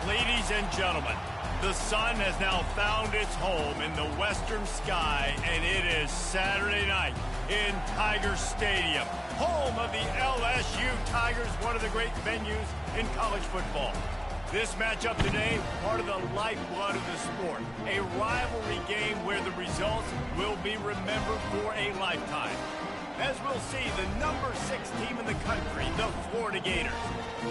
Ladies and gentlemen, the sun has now found its home in the western sky, and it is Saturday night in Tiger Stadium, home of the LSU Tigers, one of the great venues in college football. This matchup today, part of the lifeblood of the sport, a rivalry game where the results will be remembered for a lifetime. As we'll see, the number 6 team in the country, the Florida Gators,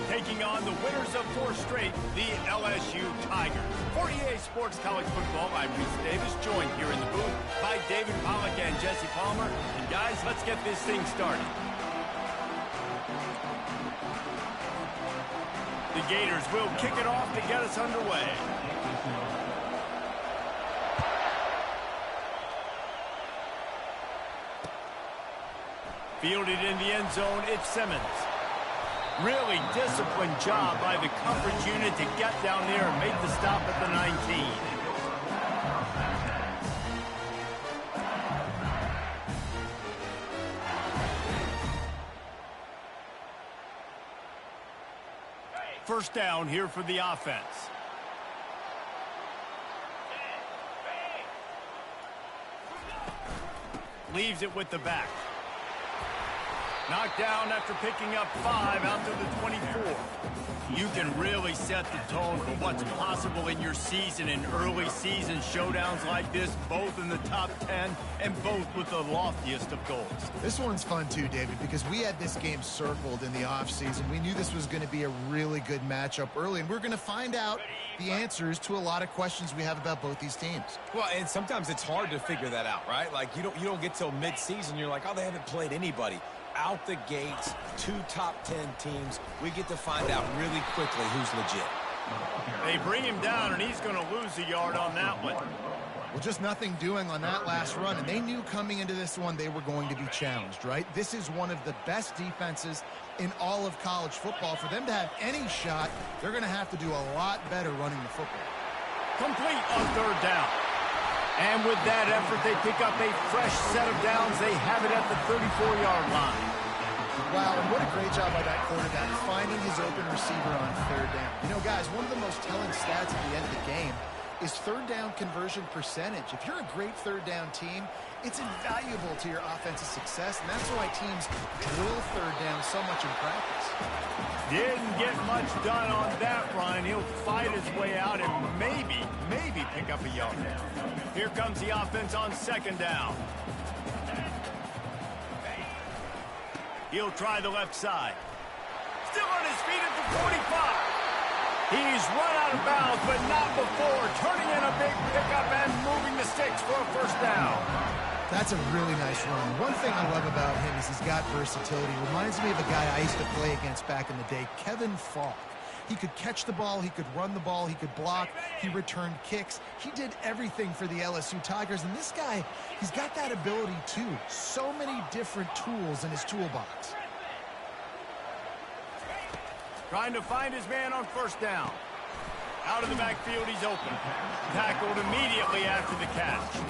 taking on the winners of 4 straight, the LSU Tigers. For EA Sports College Football, I'm Reese Davis, joined here in the booth by David Pollack and Jesse Palmer. And guys, let's get this thing started. The Gators will kick it off to get us underway. Fielded in the end zone, it's Simmons. Really disciplined job by the coverage unit to get down there and make the stop at the 19. First down here for the offense. Leaves it with the back. Knocked down after picking up 5 out to the 24. You can really set the tone for what's possible in your season in early season showdowns like this, both in the top 10 and both with the loftiest of goals. This one's fun too, David, because we had this game circled in the offseason. We knew this was going to be a really good matchup early, and we're going to find out the answers to a lot of questions we have about both these teams. Well, and sometimes it's hard to figure that out, right? Like you don't get till mid-season, you're like, oh, they haven't played anybody. Out the gates, 2 top 10 teams. We get to find out really quickly who's legit. They bring him down, and he's going to lose a yard on that one. Well, just nothing doing on that last run, and they knew coming into this one they were going to be challenged, right? This is one of the best defenses in all of college football. For them to have any shot, they're going to have to do a lot better running the football. Complete on 3rd down. And with that effort, they pick up a fresh set of downs. They have it at the 34-yard line. Wow, and what a great job by that quarterback finding his open receiver on 3rd down. You know, guys, one of the most telling stats at the end of the game is 3rd down conversion percentage. If you're a great 3rd down team, it's invaluable to your offensive success, and that's why teams drill 3rd down so much in practice. Didn't get much done on that run. He'll fight his way out and maybe pick up a yard. Here comes the offense on 2nd down. He'll try the left side. Still on his feet at the 45. He's run out of bounds, but not before. Turning in a big pickup and moving the sticks for a 1st down. That's a really nice run. One thing I love about him is he's got versatility. Reminds me of a guy I used to play against back in the day, Kevin Falk. He could catch the ball, he could run the ball, he could block, he returned kicks. He did everything for the LSU Tigers, and this guy, he's got that ability too. So many different tools in his toolbox. Trying to find his man on 1st down. Out of the backfield, he's open. Tackled immediately after the catch.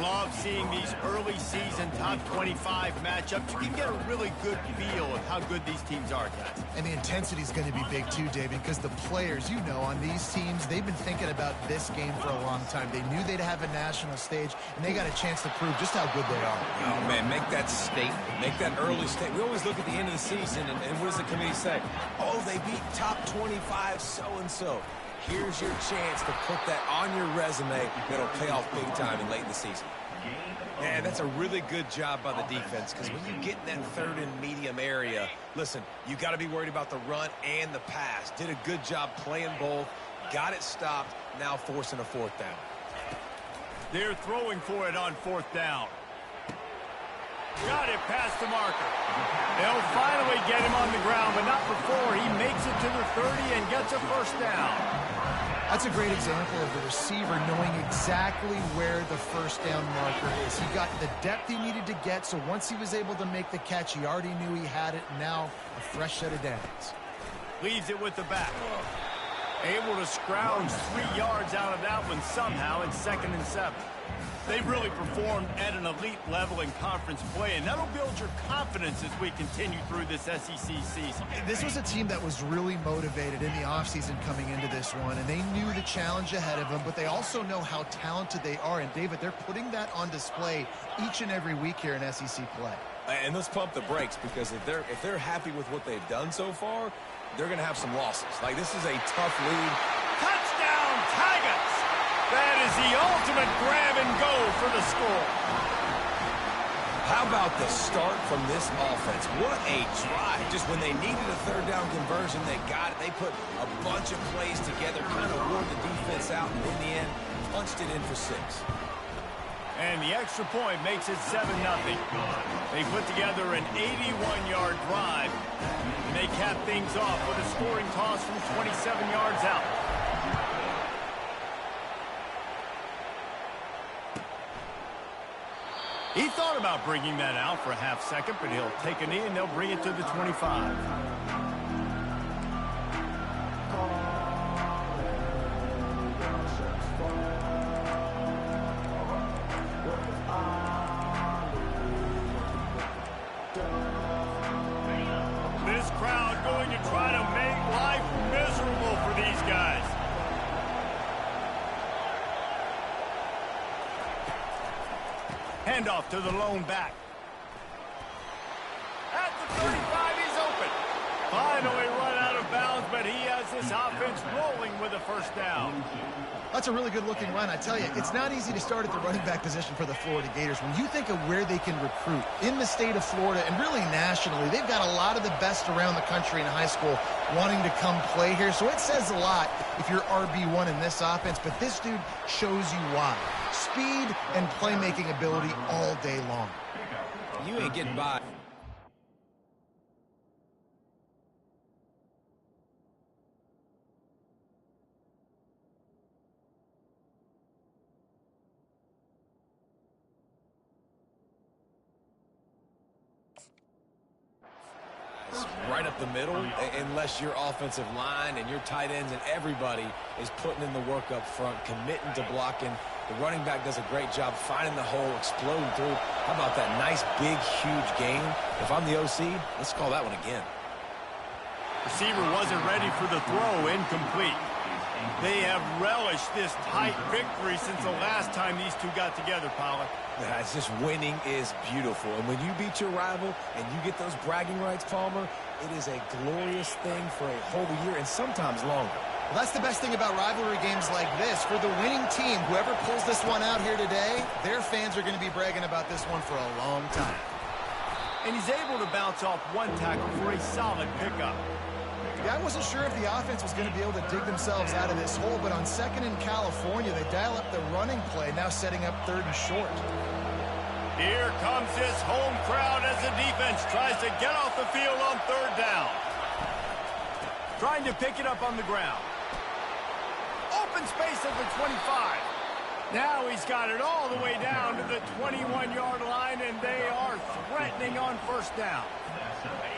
Love seeing these early season top 25 matchups. You can get a really good feel of how good these teams are, guys. And the intensity is going to be big too, David, because the players, you know, on these teams, they've been thinking about this game for a long time. They knew they'd have a national stage, and they got a chance to prove just how good they are. Oh, man, make that statement. Make that early statement. We always look at the end of the season, and what does the committee say? Oh, they beat top 25 so-and-so. Here's your chance to put that on your resume that'll pay off big time and late in the season. Man, that's a really good job by the defense, because when you get in that 3rd and medium area, listen, you got to be worried about the run and the pass. Did a good job playing both, got it stopped, now forcing a 4th down. They're throwing for it on 4th down. Got it past the marker. They'll finally get him on the ground, but not before he makes it to the 30 and gets a 1st down. That's a great example of the receiver knowing exactly where the 1st down marker is. He got the depth he needed to get, so once he was able to make the catch, he already knew he had it. Now, a fresh set of downs. Leaves it with the back. Able to scrounge 3 yards out of that one somehow in 2nd and 7. They've really performed at an elite level in conference play, and that'll build your confidence as we continue through this SEC season. This was a team that was really motivated in the offseason coming into this one, and they knew the challenge ahead of them, but they also know how talented they are. And, David, they're putting that on display each and every week here in SEC play. And let's pump the brakes, because if they're happy with what they've done so far, they're going to have some losses. Like, this is a tough lead. Touchdown, Tigers! That is the ultimate grab and go for the score. How about the start from this offense? What a drive. Just when they needed a 3rd down conversion, they got it. They put a bunch of plays together, kind of wore the defense out, and in the end, punched it in for 6. And the extra point makes it 7-0. They put together an 81-yard drive, and they cap things off with a scoring toss from 27 yards out. He thought about bringing that out for a half second, but he'll take a knee and they'll bring it to the 25. This crowd going to try to make life miserable for these guys. Handoff to the lone back. At the 35, he's open. Finally run out of bounds, but he has this offense rolling with a 1st down. That's a really good-looking run. I tell you, it's not easy to start at the running back position for the Florida Gators. When you think of where they can recruit in the state of Florida and really nationally, they've got a lot of the best around the country in high school wanting to come play here. So it says a lot if you're RB1 in this offense, but this dude shows you why. Speed and playmaking ability all day long. You ain't getting by. Right up the middle, unless your offensive line and your tight ends and everybody is putting in the work up front, committing to blocking. The running back does a great job finding the hole, exploding through. How about that nice, big, huge gain? If I'm the OC, let's call that one again. Receiver wasn't ready for the throw, incomplete. They have relished this tight victory since the last time these two got together, Pollack. Yeah, it's just winning is beautiful. And when you beat your rival and you get those bragging rights, Palmer, it is a glorious thing for a whole year and sometimes longer. Well, that's the best thing about rivalry games like this. For the winning team, whoever pulls this one out here today, their fans are going to be bragging about this one for a long time. And he's able to bounce off one tackle for a solid pickup. Yeah, I wasn't sure if the offense was going to be able to dig themselves out of this hole, but on 2nd in California, they dial up the running play, now setting up 3rd and short. Here comes his home crowd as the defense tries to get off the field on 3rd down. Trying to pick it up on the ground. Open space at the 25. Now he's got it all the way down to the 21-yard line, and they are threatening on 1st down.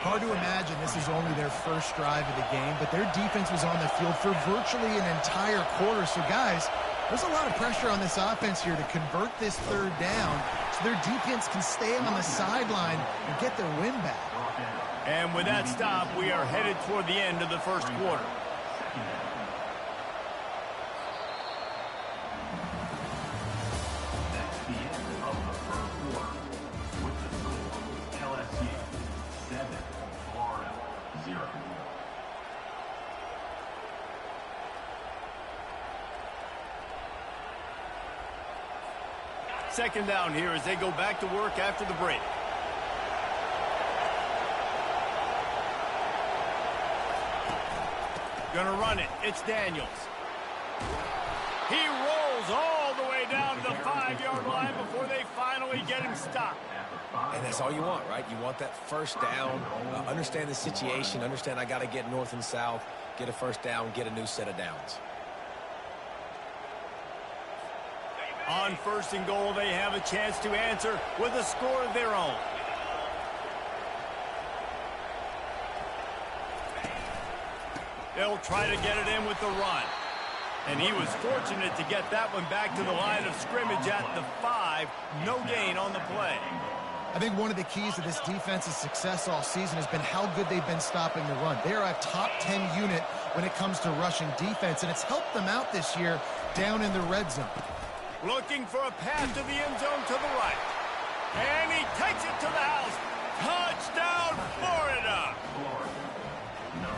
Hard to imagine this is only their first drive of the game, but their defense was on the field for virtually an entire quarter. So, guys, there's a lot of pressure on this offense here to convert this 3rd down so their defense can stay on the sideline and get their win back. And with that stop, we are headed toward the end of the 1st quarter. Second down here as they go back to work after the break. Gonna run it. It's Daniels. He rolls all the way down to the 5-yard line before they finally get him stopped. And that's all you want, right? You want that 1st down, understand the situation, understand I got to get north and south, get a 1st down, get a new set of downs. On 1st and goal, they have a chance to answer with a score of their own. They'll try to get it in with the run. And he was fortunate to get that one back to the line of scrimmage at the 5. No gain on the play. I think one of the keys to this defense's success all season has been how good they've been stopping the run. They are a top 10 unit when it comes to rushing defense, and it's helped them out this year down in the red zone. Looking for a pass to the end zone to the right. And he takes it to the house. Touchdown, Florida!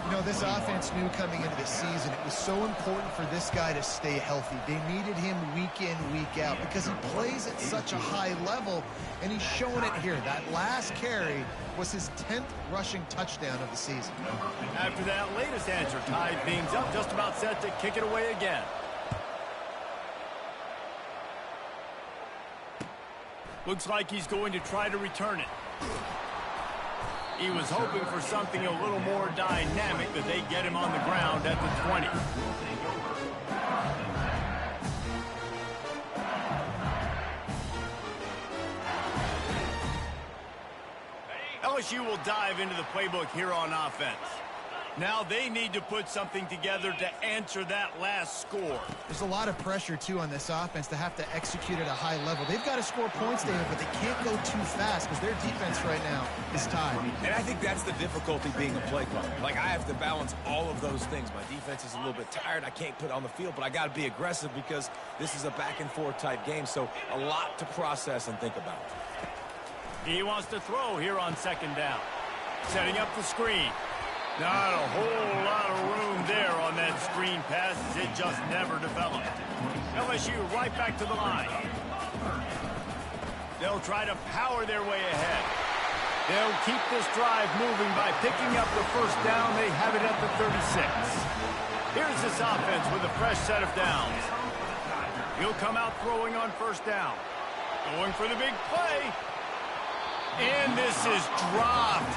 You know, this offense knew coming into the season it was so important for this guy to stay healthy. They needed him week in, week out because he plays at such a high level, and he's showing it here. That last carry was his 10th rushing touchdown of the season. After that latest answer, tied things up, just about set to kick it away again. Looks like he's going to try to return it. He was hoping for something a little more dynamic, that they get him on the ground at the 20. LSU will dive into the playbook here on offense. Now they need to put something together to answer that last score. There's a lot of pressure, too, on this offense to have to execute at a high level. They've got to score points, David, but they can't go too fast because their defense right now is tied. And I think that's the difficulty being a play caller. Like, I have to balance all of those things. My defense is a little bit tired. I can't put it on the field, but I got to be aggressive because this is a back-and-forth type game, so a lot to process and think about. He wants to throw here on second down. Setting up the screen. Not a whole lot of room there on that screen pass as it just never developed. LSU right back to the line. They'll try to power their way ahead. They'll keep this drive moving by picking up the first down. They have it at the 36. Here's this offense with a fresh set of downs. He'll come out throwing on first down. Going for the big play. And this is dropped.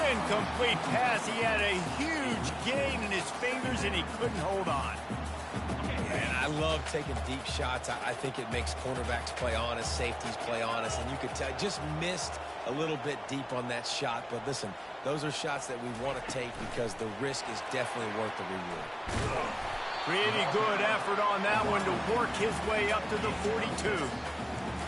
Incomplete pass. He had a huge gain in his fingers, and he couldn't hold on. And I love taking deep shots. I think it makes cornerbacks play honest, safeties play honest, and you could tell just missed a little bit deep on that shot. But listen, those are shots that we want to take because the risk is definitely worth the reward. Pretty good effort on that one to work his way up to the 42.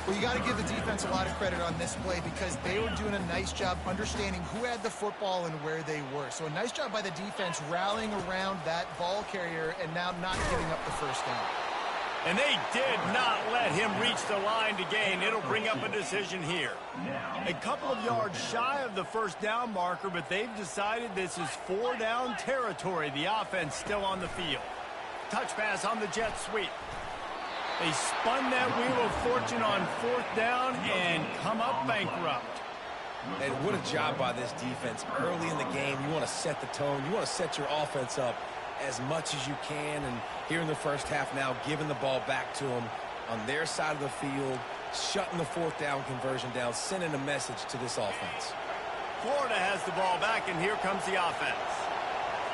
Well, you got to give the defense a lot of credit on this play because they were doing a nice job understanding who had the football and where they were. So a nice job by the defense rallying around that ball carrier and now not giving up the first down. And they did not let him reach the line to gain. It'll bring up a decision here. A couple of yards shy of the first down marker, but they've decided this is 4-down territory. The offense still on the field. Touch pass on the jet sweep. They spun that wheel of fortune on fourth down and come up bankrupt. And what a job by this defense. Early in the game, you want to set the tone. You want to set your offense up as much as you can. And here in the first half now, giving the ball back to them on their side of the field, shutting the fourth down conversion down, sending a message to this offense. Florida has the ball back, and here comes the offense.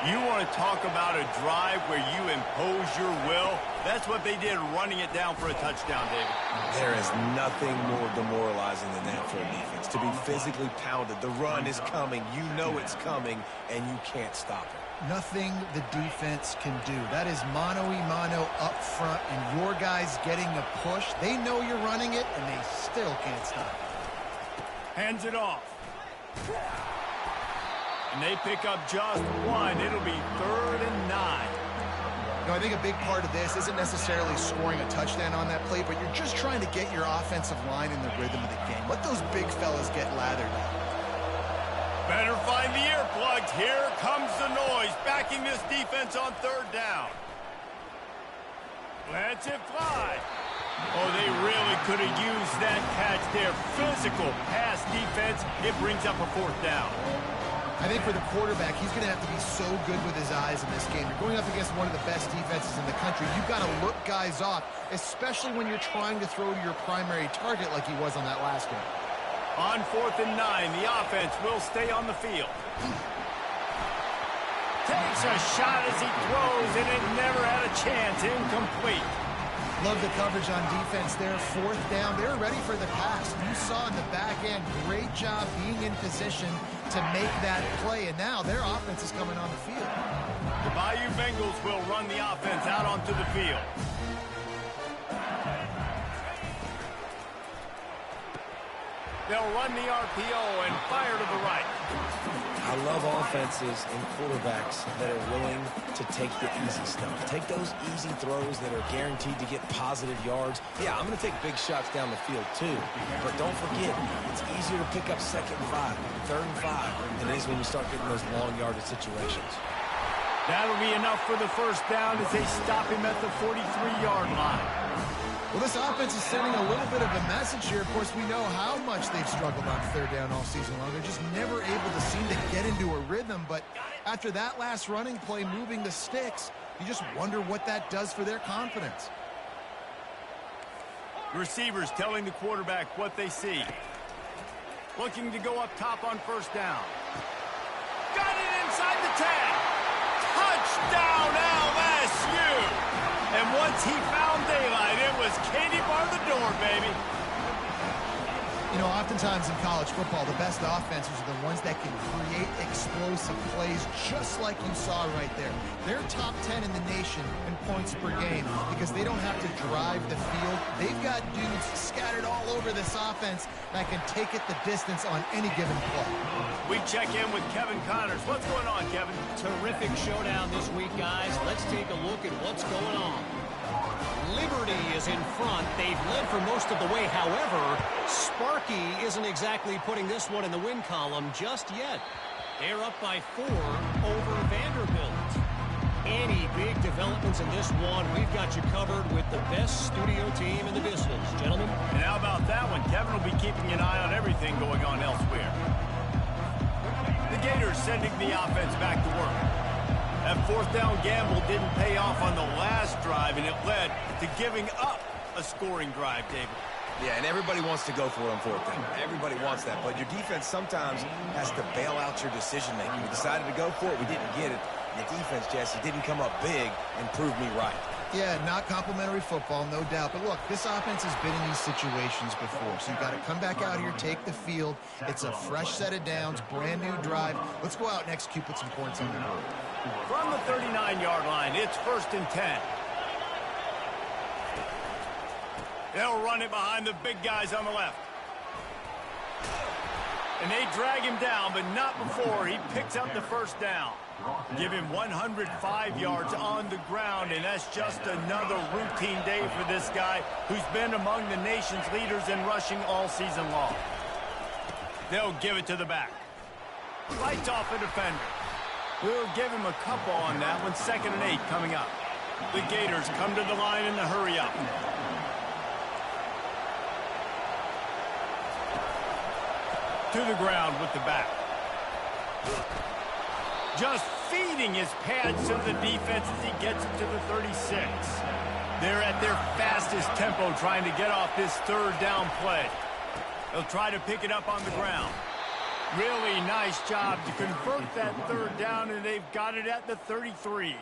You want to talk about a drive where you impose your will? That's what they did, running it down for a touchdown, David. There is nothing more demoralizing than that for a defense. To be physically pounded. The run is coming. You know it's coming, and you can't stop it. Nothing the defense can do. That is mano-a-mano up front, and your guys getting the push. They know you're running it, and they still can't stop it. Hands it off. And they pick up just one. It'll be 3rd and 9. You know, I think a big part of this isn't necessarily scoring a touchdown on that play, but you're just trying to get your offensive line in the rhythm of the game. Let those big fellas get lathered up. Better find the earplugs. Here comes the noise, backing this defense on 3rd down. Lets it fly. Oh, they really could have used that catch there. Physical pass defense. It brings up a 4th down. I think for the quarterback, he's going to have to be so good with his eyes in this game. You're going up against one of the best defenses in the country. You've got to look guys off, especially when you're trying to throw to your primary target like he was on that last one. On 4th and 9, the offense will stay on the field. Takes a shot as he throws, and it never had a chance. Incomplete. Love the coverage on defense there. 4th down. They're ready for the pass. You saw in the back end, great job being in position to make that play. And now their offense is coming on the field. The Bayou Bengals will run the offense out onto the field. They'll run the RPO and fire to the right. I love offenses and quarterbacks that are willing to take the easy stuff. Take those easy throws that are guaranteed to get positive yards. Yeah, I'm going to take big shots down the field too. But don't forget, it's easier to pick up 2nd and 5, 3rd and 5 than it is when you start getting those long yardage situations. That'll be enough for the first down as they stop him at the 43-yard line. Well, this offense is sending a little bit of a message here. Of course, we know how much they've struggled on 3rd down all season long. They're just never able to seem to get into a rhythm. But after that last running play, moving the sticks, you just wonder what that does for their confidence. Receivers telling the quarterback what they see. Looking to go up top on 1st down. Got it inside the 10. Touchdown LSU! And once he found daylight, it was Katie bar the door, baby. You know, oftentimes in college football, the best offenses are the ones that can create explosive plays just like you saw right there. They're top 10 in the nation in points per game because they don't have to drive the field. They've got dudes scattered all over this offense that can take it the distance on any given play. We check in with Kevin Connors. What's going on, Kevin? Terrific showdown this week, guys. Let's take a look at what's going on. Liberty is in front. They've led for most of the way. However, Sparky isn't exactly putting this one in the win column just yet. They're up by 4 over Vanderbilt. Any big developments in this one, we've got you covered with the best studio team in the business, gentlemen. And how about that one? Kevin will be keeping an eye on everything going on elsewhere. The Gators sending the offense back to work. That 4th down gamble didn't pay off on the last drive, and it led to giving up a scoring drive, David. Yeah, and everybody wants to go for it on 4th down. Everybody wants that, but your defense sometimes has to bail out your decision-making. We decided to go for it. We didn't get it. The defense, Jesse, didn't come up big and prove me right. Yeah, not complimentary football, no doubt. But look, this offense has been in these situations before. So you've got to come back out here, take the field. It's a fresh set of downs, brand new drive. Let's go out and execute, put some points on the board. From the 39-yard line, it's 1st and 10. They'll run it behind the big guys on the left. And they drag him down, but not before he picks up the 1st down. Give him 105 yards on the ground, and that's just another routine day for this guy who's been among the nation's leaders in rushing all season long. They'll give it to the back. Lights off a defender. We'll give him a couple on that one. 2nd and 8 coming up. The Gators come to the line in the hurry up. To the ground with the back. Just feeding his pads to the defense as he gets it to the 36. They're at their fastest tempo trying to get off this 3rd down play. They'll try to pick it up on the ground. Really nice job to convert that 3rd down, and they've got it at the 33.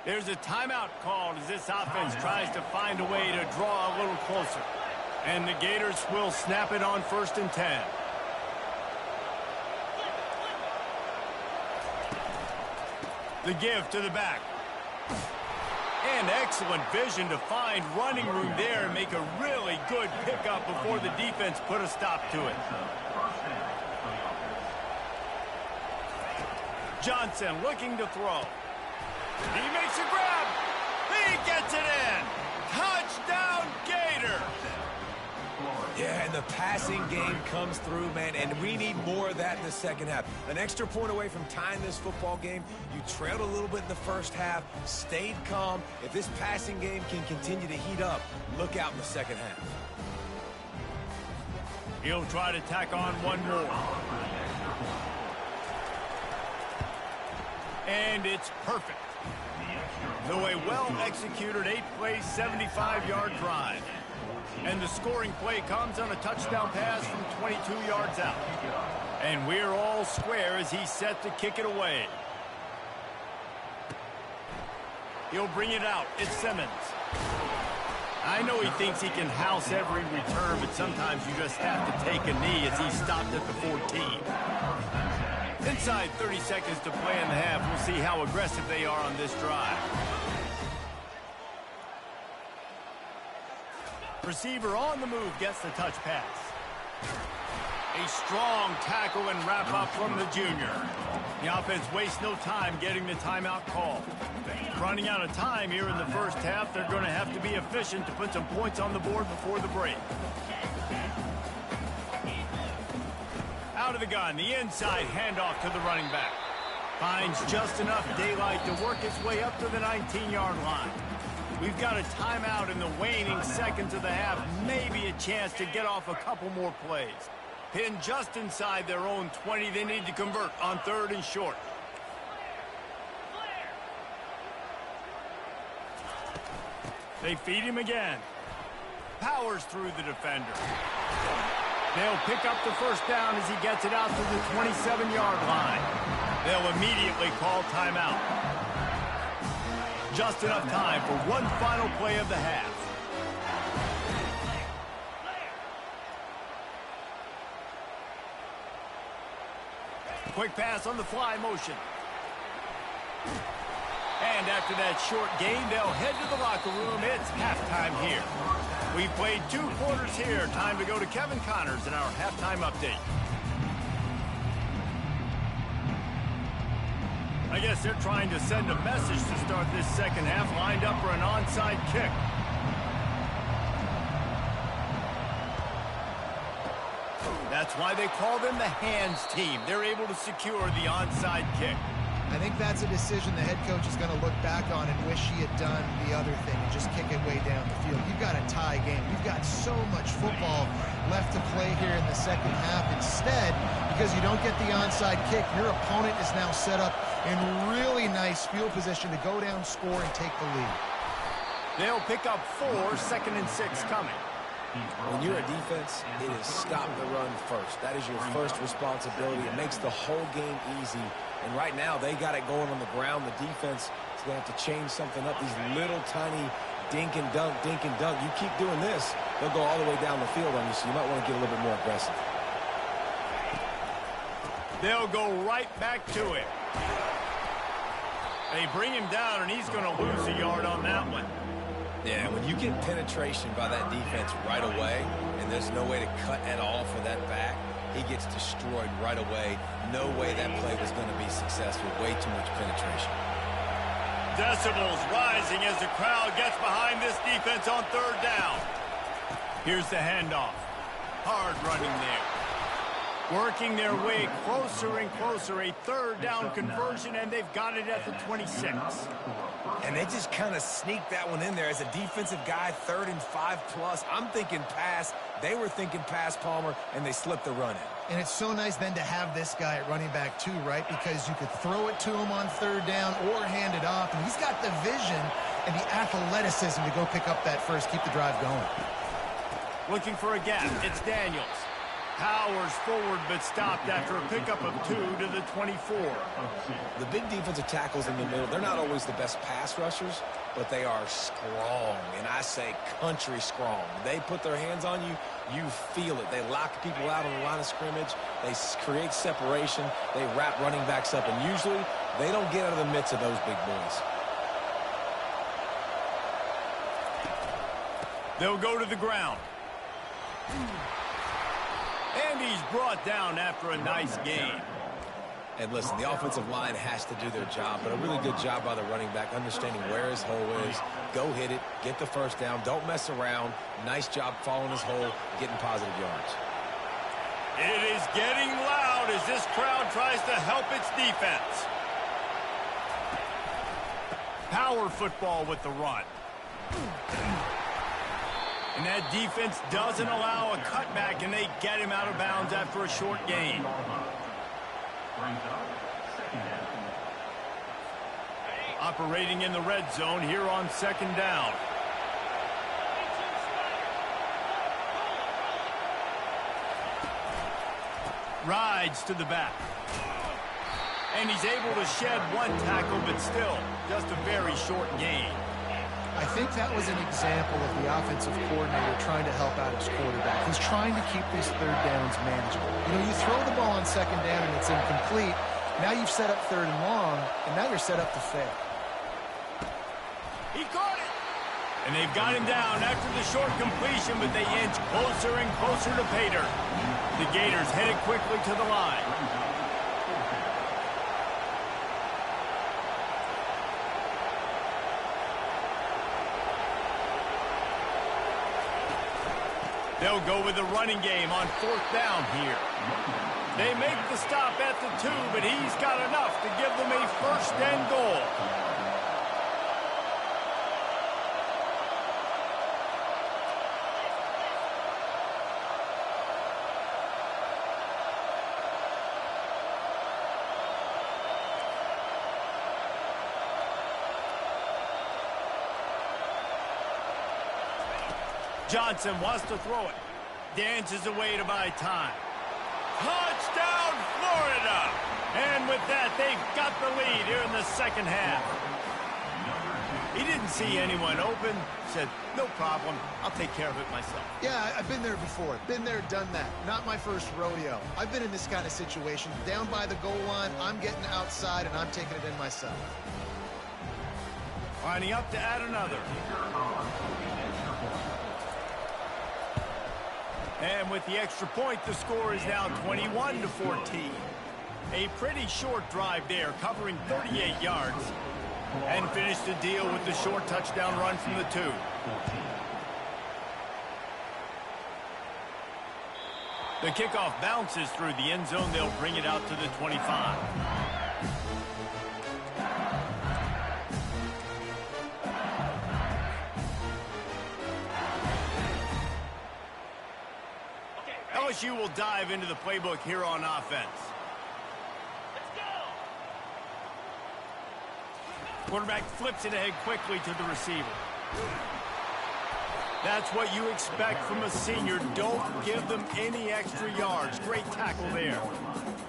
There's a timeout called as this offense tries to find a way to draw a little closer. And the Gators will snap it on 1st and 10. The give to the back. And excellent vision to find running room there and make a really good pickup before the defense put a stop to it. Johnson looking to throw. He makes a grab. He gets it in. Touchdown, Gators. Yeah, and the passing game comes through, man, and we need more of that in the second half. An extra point away from tying this football game. You trailed a little bit in the first half, stayed calm. If this passing game can continue to heat up, look out in the second half. He'll try to tack on one more. And it's perfect. So a well-executed 8-play, 75-yard drive. And the scoring play comes on a touchdown pass from 22 yards out. And we're all square as he's set to kick it away. He'll bring it out. It's Simmons. I know he thinks he can house every return, but sometimes you just have to take a knee as he stopped at the 14. Inside 30 seconds to play in the half. We'll see how aggressive they are on this drive. Receiver on the move gets the touch pass. A strong tackle and wrap-up from the junior. The offense wastes no time getting the timeout call. Running out of time here in the first half, they're going to have to be efficient to put some points on the board before the break. Out of the gun, the inside handoff to the running back. Finds just enough daylight to work its way up to the 19-yard line. We've got a timeout in the waning seconds of the half. Maybe a chance to get off a couple more plays. Pinned just inside their own 20. They need to convert on 3rd and short. They feed him again. Powers through the defender. They'll pick up the first down as he gets it out to the 27-yard line. They'll immediately call timeout. Just enough time for one final play of the half. Quick pass on the fly motion. And after that short gain, they'll head to the locker room. It's halftime here. We played 2 quarters here. Time to go to Kevin Connors in our halftime update. I guess they're trying to send a message to start this second half, lined up for an onside kick. That's why they call them the hands team. They're able to secure the onside kick. I think that's a decision the head coach is going to look back on and wish he had done the other thing and just kick it way down the field. You've got a tie game. We've got so much football left to play here in the second half. Instead, because you don't get the onside kick, your opponent is now set up in really nice field position to go down, score, and take the lead. They'll pick up 4, 2nd and 6 coming. When you're a defense, it is stop the run first. That is your first responsibility. It makes the whole game easy. And right now, they got it going on the ground. The defense is going to have to change something up. These little tiny dink and dunk, dink and dunk. You keep doing this, they'll go all the way down the field on you, so you might want to get a little bit more aggressive. They'll go right back to it. They bring him down, and he's going to lose a yard on that one. Yeah, when you get penetration by that defense right away, and there's no way to cut at all for that back, he gets destroyed right away. No way that play was going to be successful. Way too much penetration. Decibels rising as the crowd gets behind this defense on 3rd down. Here's the handoff. Hard running there. Working their way closer and closer. A 3rd down conversion, and they've got it at the 26. And they just kind of sneaked that one in there. As a defensive guy, 3rd and 5+. I'm thinking pass. They were thinking pass, Palmer, and they slipped the run in. And it's so nice then to have this guy at running back too, right? Because you could throw it to him on 3rd down or hand it off. And he's got the vision and the athleticism to go pick up that first, keep the drive going. Looking for a gap. It's Daniels. Powers forward, but stopped after a pickup of 2 to the 24. The big defensive tackles in the middle, they're not always the best pass rushers, but they are strong, and I say country strong. They put their hands on you, you feel it. They lock people out on the line of scrimmage. They create separation. They wrap running backs up, and usually they don't get out of the midst of those big boys. They'll go to the ground. And he's brought down after a nice gain. And listen, the offensive line has to do their job, but a really good job by the running back, understanding where his hole is. Go hit it, get the first down, don't mess around. Nice job following his hole, getting positive yards. It is getting loud as this crowd tries to help its defense. Power football with the run. And that defense doesn't allow a cutback, and they get him out of bounds after a short gain. Operating in the red zone here on 2nd down. Rides to the back. And he's able to shed 1 tackle, but still just a very short gain. I think that was an example of the offensive coordinator trying to help out his quarterback. He's trying to keep these 3rd downs manageable. You know, you throw the ball on 2nd down and it's incomplete, Now you've set up 3rd and long, and now you're set up to fail. He caught it. And they've got him down after the short completion, but they inch closer and closer to pay dirt. The Gators headed quickly to the line. They'll go with the running game on 4th down here. They make the stop at the 2, but he's got enough to give them a 1st and goal. Johnson wants to throw it. Dances away to buy time. Touchdown, Florida! And with that, they've got the lead here in the 2nd half. He didn't see anyone open. Said, no problem. I'll take care of it myself. Yeah, I've been there before. Been there, done that. Not my first rodeo. I've been in this kind of situation. Down by the goal line, I'm getting outside, and I'm taking it in myself. Lining up to add another. And with the extra point, the score is now 21-14. A pretty short drive there, covering 38 yards. And finish the deal with the short touchdown run from the 2. The kickoff bounces through the end zone. They'll bring it out to the 25. LSU will dive into the playbook here on offense. Quarterback flips it ahead quickly to the receiver. That's what you expect from a senior. Don't give them any extra yards. Great tackle there.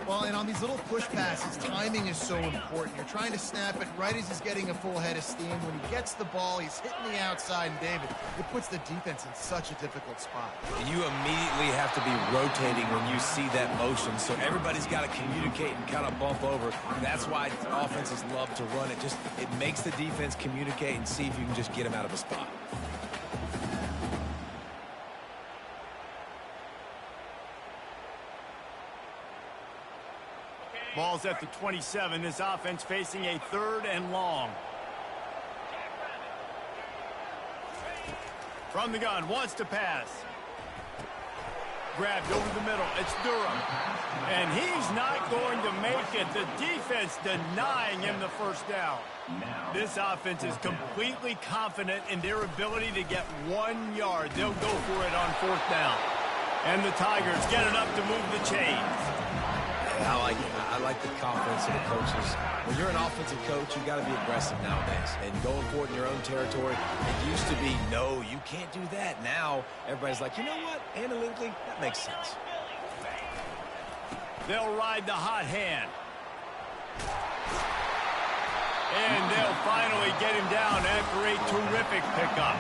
Well, and on these little push passes, timing is so important. You're trying to snap it right as he's getting a full head of steam. When he gets the ball, he's hitting the outside, and David, it puts the defense in such a difficult spot. You immediately have to be rotating when you see that motion, so everybody's got to communicate and kind of bump over. That's why offenses love to run it. It makes the defense communicate and see if you can just get him out of a spot. Ball's at the 27. This offense facing a 3rd and long. From the gun, wants to pass. Grabbed over the middle. It's Durham. And he's not going to make it. The defense denying him the 1st down. This offense is completely confident in their ability to get 1 yard. They'll go for it on 4th down. And the Tigers get it up to move the chains. I like the confidence of the coaches. When you're an offensive coach, you got to be aggressive nowadays. And going for it in your own territory, it used to be, no, you can't do that. Now, everybody's like, you know what? Analytically, that makes sense. They'll ride the hot hand. And they'll finally get him down after a terrific pickup.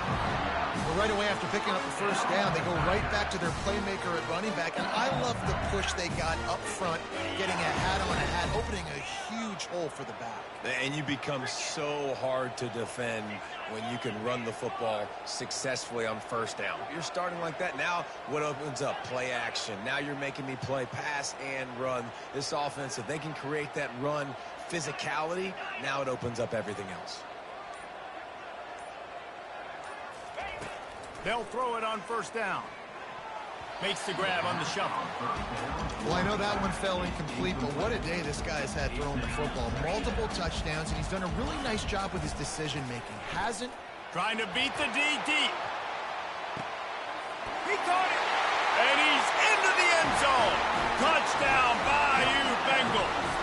Well, right away after picking up the 1st down, they go right back to their playmaker at running back. And I love the push they got up front, getting a hat on a hat, opening a huge hole for the back. And you become so hard to defend when you can run the football successfully on 1st down. You're starting like that. Now what opens up? Play action. Now you're making me play pass and run. This offense, if they can create that run physicality, now it opens up everything else. They'll throw it on 1st down. Makes the grab on the shuffle. Well, I know that one fell incomplete, but what a day this guy's had throwing the football. Multiple touchdowns, and he's done a really nice job with his decision-making. Hasn't. Trying to beat the D deep. He caught it. And he's into the end zone. Touchdown, Bayou Bengals.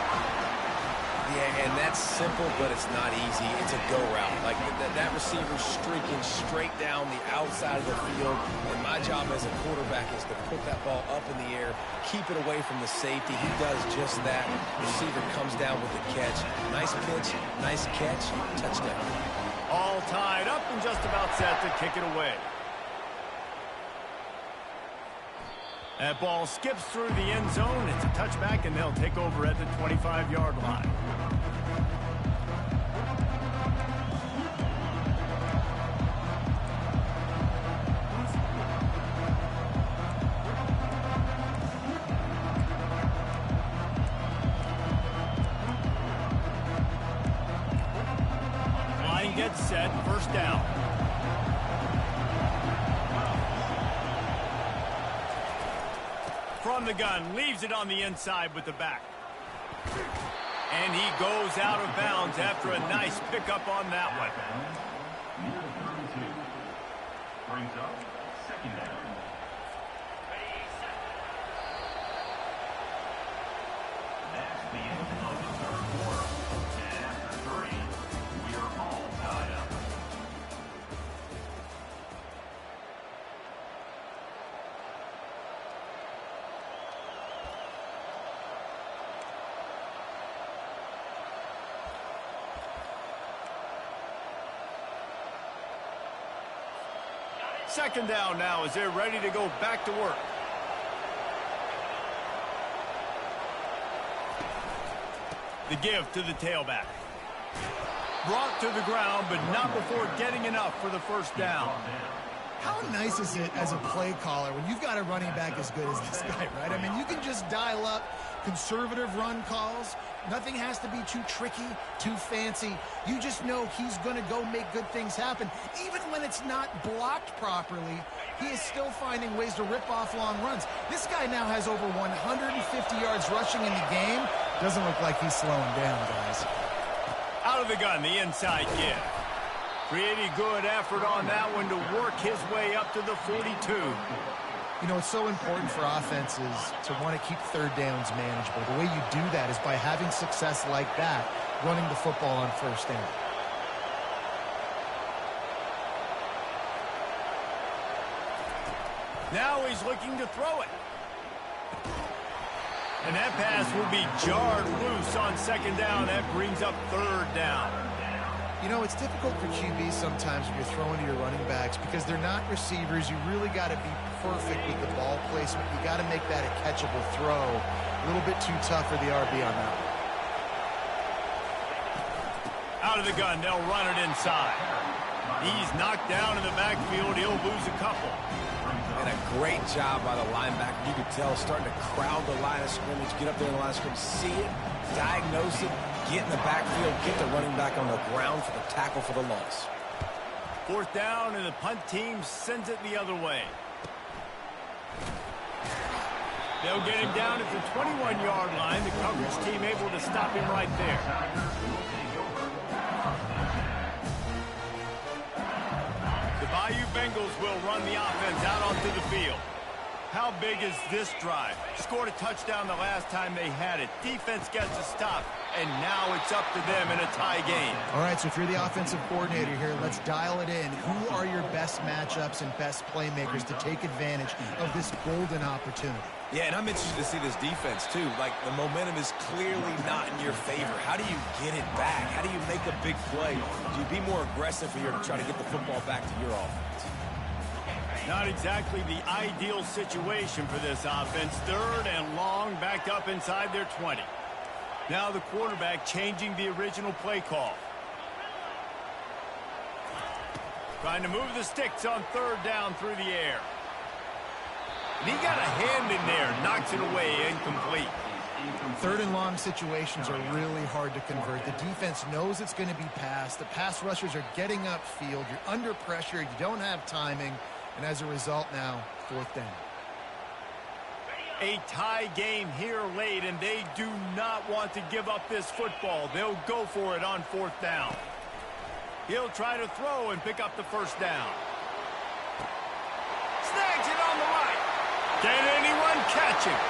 Yeah, and that's simple, but it's not easy. It's a go route. Like that receiver's streaking straight down the outside of the field, and my job as a quarterback is to put that ball up in the air, keep it away from the safety. He does just that. Receiver comes down with the catch. Nice pitch, nice catch, touchdown. All tied up and just about set to kick it away. That ball skips through the end zone. It's a touchback, and they'll take over at the 25-yard line. Line gets set, first down. From the gun, leaves it on the inside with the back. And he goes out of bounds after a nice pickup on that one. Brings up second down. That's the end of the third quarter. And after 3, we are all tied up. Second down now as they're ready to go back to work. The give to the tailback. Brought to the ground, but not before getting enough for the first down. How nice is it as a play caller when you've got a running back as good as this guy, right? I mean, you can just dial up conservative run calls. Nothing has to be too tricky, too fancy. You just know he's going to go make good things happen. Even when it's not blocked properly, he is still finding ways to rip off long runs. This guy now has over 150 yards rushing in the game. Doesn't look like he's slowing down, guys. Out of the gun, the inside give. Pretty good effort on that one to work his way up to the 42. You know, it's so important for offenses to want to keep third downs manageable. The way you do that is by having success like that, running the football on first down. Now he's looking to throw it. And that pass will be jarred loose on second down. That brings up third down. You know, it's difficult for QBs sometimes when you're throwing to your running backs because they're not receivers. You really got to be perfect with the ball placement. You got to make that a catchable throw. A little bit too tough for the RB on that one. Out of the gun, they'll run it inside. He's knocked down in the backfield. He'll lose a couple. And a great job by the linebacker. You could tell starting to crowd the line of scrimmage, get up there in the line of scrimmage, see it, diagnose it, get in the backfield, get the running back on the ground for the tackle for the loss. Fourth down, and the punt team sends it the other way. They'll get him down at the 21-yard line. The coverage team able to stop him right there. The Bayou Bengals will run the offense out onto the field. How big is this drive? Scored a touchdown the last time they had it. Defense gets a stop, and now it's up to them in a tie game. All right, so if you're the offensive coordinator here, let's dial it in. Who are your best matchups and best playmakers to take advantage of this golden opportunity? Yeah, and I'm interested to see this defense, too. Like, the momentum is clearly not in your favor. How do you get it back? How do you make a big play? Do you be more aggressive here to try to get the football back to your offense? Not exactly the ideal situation for this offense. Third and long, back up inside their 20. Now the quarterback changing the original play call. Trying to move the sticks on third down through the air. And he got a hand in there, knocks it away, incomplete. Third and long situations are really hard to convert. The defense knows it's going to be passed. The pass rushers are getting upfield. You're under pressure. You don't have timing. And as a result now, fourth down. A tie game here late, and they do not want to give up this football. They'll go for it on fourth down. He'll try to throw and pick up the first down. Snags it on the right. Can anyone catch him?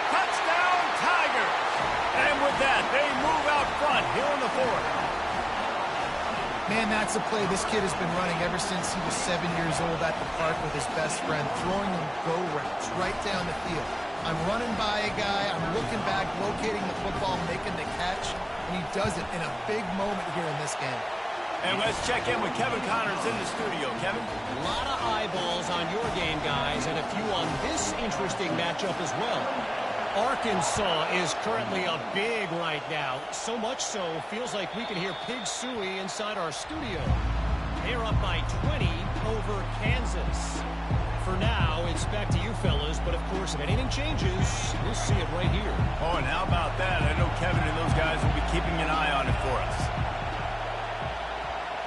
Touchdown, Tigers! And with that, they move out front here in the fourth. Man, that's a play this kid has been running ever since he was 7 years old at the park with his best friend, throwing them go routes right down the field. I'm running by a guy, I'm looking back, locating the football, making the catch, and he does it in a big moment here in this game. And let's check in with Kevin Connors in the studio. Kevin? A lot of eyeballs on your game, guys, and a few on this interesting matchup as well. Arkansas is currently up big right now. So much so, feels like we can hear Pig Sooie inside our studio. They're up by 20 over Kansas. For now, it's back to you fellas, but of course, if anything changes, we'll see it right here. Oh, and how about that? I know Kevin and those guys will be keeping an eye on it for us.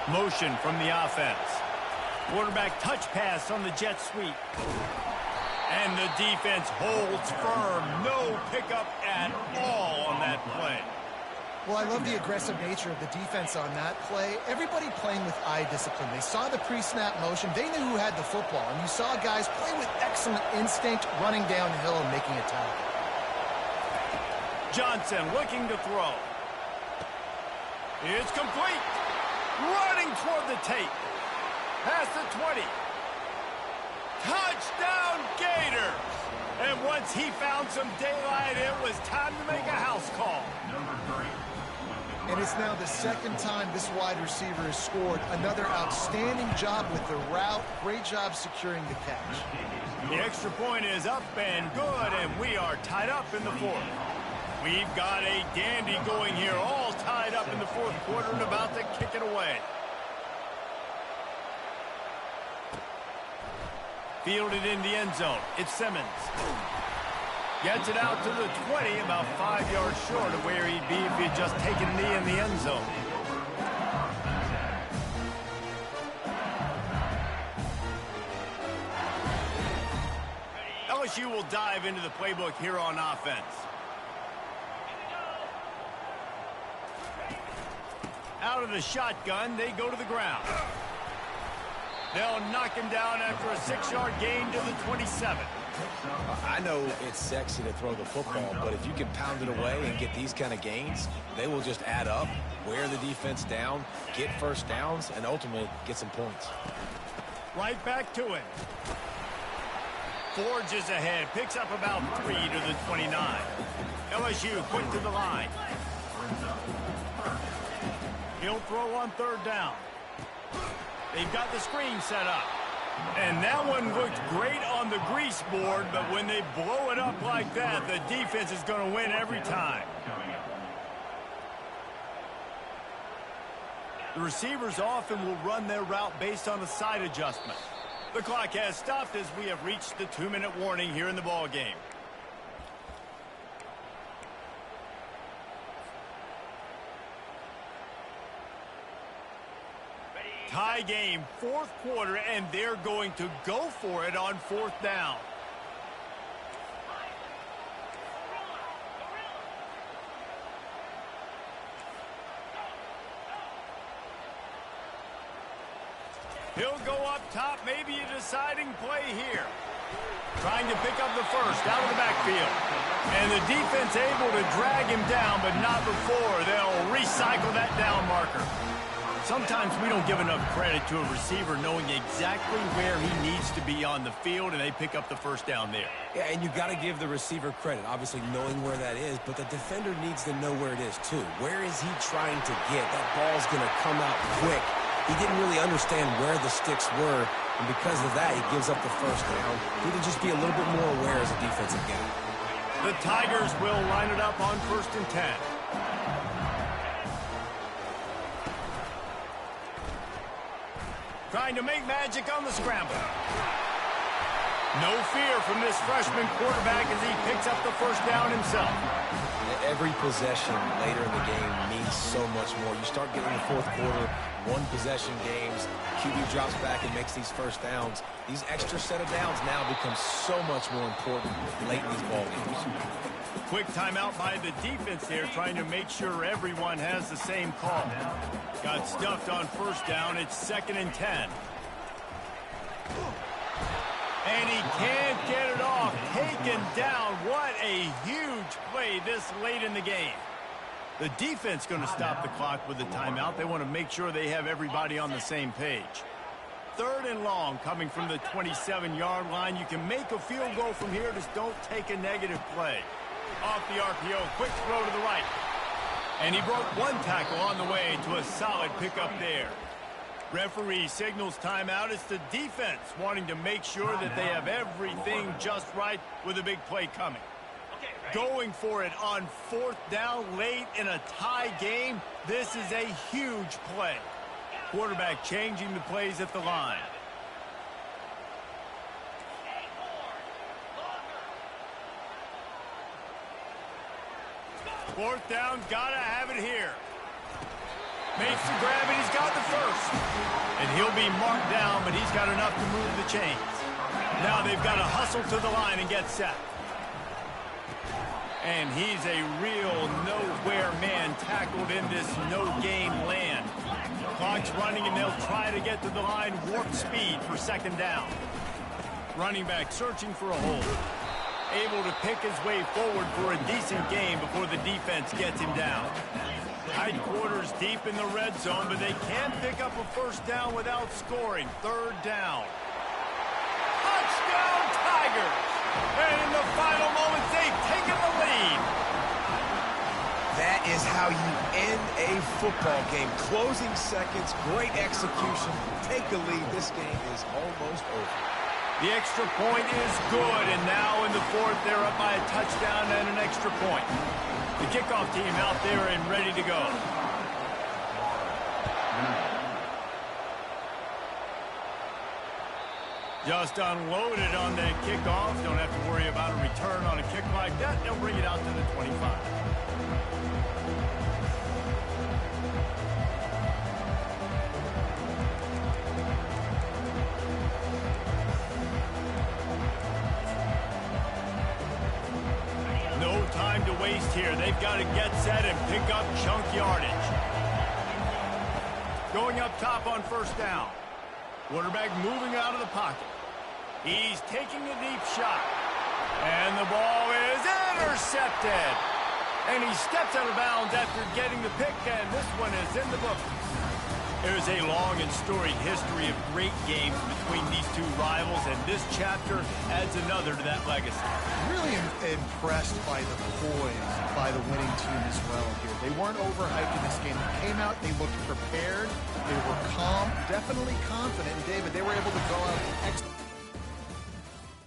Motion from the offense. Quarterback touch pass on the jet sweep. And the defense holds firm. No pickup at all on that play. Well, I love the aggressive nature of the defense on that play. Everybody playing with eye discipline. They saw the pre-snap motion. They knew who had the football. And you saw guys play with excellent instinct, running downhill and making a tackle. Johnson looking to throw. It's complete. Running toward the tape. Past the 20. Touchdown Gators! And once he found some daylight, it was time to make a house call. And it's now the second time this wide receiver has scored. Another outstanding job with the route. Great job securing the catch. The extra point is up and good, and we are tied up in the fourth. We've got a dandy going here, all tied up in the fourth quarter and about to kick it away. Fielded in the end zone. It's Simmons. Gets it out to the 20, about 5 yards short of where he'd be if he had just taken a knee in the end zone. LSU will dive into the playbook here on offense. Out of the shotgun, they go to the ground. They'll knock him down after a 6-yard gain to the 27. I know it's sexy to throw the football, but if you can pound it away and get these kind of gains, they will just add up, wear the defense down, get first downs, and ultimately get some points. Right back to him. Forges ahead, picks up about 3 to the 29. LSU quick to the line. He'll throw on third down. They've got the screen set up. And that one looked great on the grease board, but when they blow it up like that, the defense is going to win every time. The receivers often will run their route based on a side adjustment. The clock has stopped as we have reached the 2-minute warning here in the ball game. Tie game, fourth quarter, and they're going to go for it on fourth down. He'll go up top, maybe a deciding play here. Trying to pick up the first out of the backfield. And the defense able to drag him down, but not before. They'll recycle that down marker. Sometimes we don't give enough credit to a receiver knowing exactly where he needs to be on the field, and they pick up the first down there. Yeah, and you got to give the receiver credit, obviously knowing where that is, but the defender needs to know where it is too. Where is he trying to get? That ball's going to come out quick. He didn't really understand where the sticks were, and because of that, he gives up the first down. He can just be a little bit more aware as a defensive guy. The Tigers will line it up on 1st and 10. Trying to make magic on the scramble. No fear from this freshman quarterback as he picks up the first down himself. Every possession later in the game means so much more. You start getting the fourth quarter, one-possession games, QB drops back and makes these first downs. These extra set of downs now become so much more important late in these ball games. Quick timeout by the defense there, trying to make sure everyone has the same call. Got stuffed on first down. It's 2nd and 10. And he can't get it off. Taken down. What a huge play this late in the game. The defense going to stop the clock with the timeout. They want to make sure they have everybody on the same page. 3rd and long coming from the 27-yard line. You can make a field goal from here. Just don't take a negative play. Off the RPO, quick throw to the right. And he broke one tackle on the way to a solid pickup there. Referee signals timeout. It's the defense wanting to make sure that they have everything just right with a big play coming. Going for it on 4th down late in a tie game. This is a huge play. Quarterback changing the plays at the line. Fourth down, gotta have it here. Makes the grab, and he's got the first. And he'll be marked down, but he's got enough to move the chains. Now they've got to hustle to the line and get set. And he's a real nowhere man tackled in this no-game land. Clock's running, and they'll try to get to the line, warp speed for 2nd down. Running back searching for a hole. Able to pick his way forward for a decent game before the defense gets him down. Tight quarters deep in the red zone, but they can't pick up a 1st down without scoring. 3rd down. Touchdown, Tigers! And in the final moments, they've taken the lead. That is how you end a football game. Closing seconds, great execution. Take the lead. This game is almost over. The extra point is good, and now in the 4th, they're up by a touchdown and an extra point. The kickoff team out there and ready to go. Just unloaded on that kickoff. Don't have to worry about a return on a kick like that. They'll bring it out to the 25. Time to waste here. They've got to get set and pick up chunk yardage. Going up top on 1st down. Quarterback moving out of the pocket. He's taking a deep shot. And the ball is intercepted. And he steps out of bounds after getting the pick, and this one is in the book. There's a long and storied history of great games between these two rivals, and this chapter adds another to that legacy. Really impressed by the poise by the winning team as well here. They weren't overhyped in this game. They came out, they looked prepared, they were calm, definitely confident. And David, they were able to go out